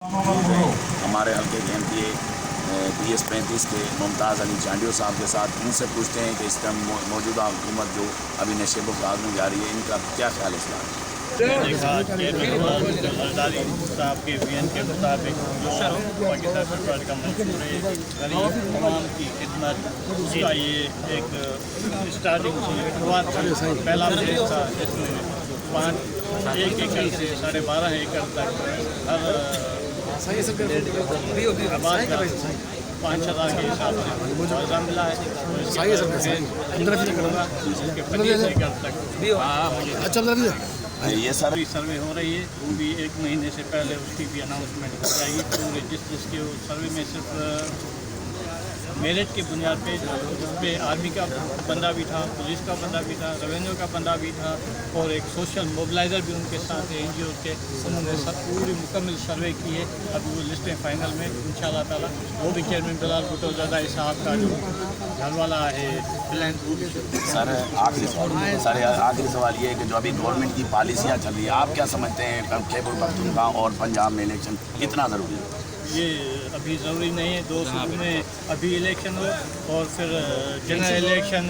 ہمارے حلقے کے PS-35 کے ممتاز علی چانڈیو صاحب کے ساتھ ان سے پوچھتے ہیں کہ اس ٹائم موجودہ حکومت جو ابھی نشے و فراز میں جا رہی ہے ان کا کیا خیال ہے اس بات؟ زرداری صاحب کے وین کے مطابق جو پاکستان سرکار کا منصور ہے غریب عوام کی خدمت اس کا یہ ایک اسٹارٹنگ شروعات پہلا فیز تھا جس میں 1 ایکڑ سے 12.5 ایکڑ تک ہر آباد کا 5,000 کے حساب سے معاوضہ ملا ہے. یہ سر سروے ہو رہی ہے وہ بھی 1 مہینے سے پہلے اس کی بھی اناؤنسمنٹ کی جائے گی. پورے جس کے سروے میں صرف میرٹ کی بنیاد پہ اس پہ آرمی کا بندہ بھی تھا, پولیس کا بندہ بھی تھا, ریونیو کا بندہ بھی تھا اور ایک سوشل موبلائزر بھی ان کے ساتھ ہے NGO کے. انہوں نے پوری مکمل سروے کی ہے. اب وہ لسٹیں فائنل میں انشاءاللہ تعالیٰ وہ بھی چیئرمین بلال بھٹو زادہ صاحب کا جو گھر والا ہے پلان. سر آخری سوال یہ ہے کہ جو ابھی گورنمنٹ کی پالیسیاں چل رہی ہیں آپ کیا سمجھتے ہیں خیبر پختونخوا اور پنجاب میں الیکشن کتنا ضروری ہے؟ یہ ابھی ضروری نہیں ہے. 2 صوبوں میں ابھی الیکشن ہو اور پھر جنرل الیکشن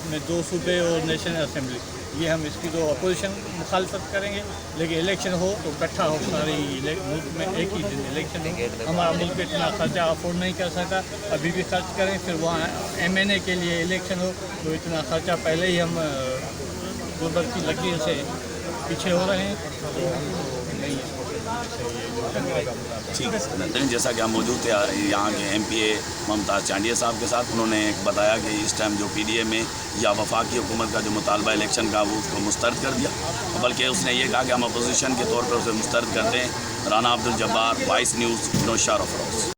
میں 2 صوبے اور نیشنل اسمبلی, یہ ہم اس کی تو اپوزیشن مخالفت کریں گے. لیکن الیکشن ہو تو اکٹھا ہو ساری ملک میں ایک ہی دن الیکشن ہو. ہمارا ملک اتنا خرچہ افورڈ نہیں کر سکتا, ابھی بھی خرچ کریں. پھر وہاں MNA کے لیے الیکشن ہو تو اتنا خرچہ پہلے ہی ہم غربت کی لکیر سے پیچھے ہو رہے ہیں. ٹھیک ہے, جیسا کہ ہم موجود تھے یہاں کے MPA ممتاز چانڈیو صاحب کے ساتھ, انہوں نے بتایا کہ اس ٹائم جو PDA میں یا وفاقی حکومت کا جو مطالبہ الیکشن کا وہ اس کو مسترد کر دیا, بلکہ اس نے یہ کہا کہ ہم اپوزیشن کے طور پر اسے مسترد کرتے ہیں. رانا عبدالجبار, وائس نیوز, نوشہر افروز.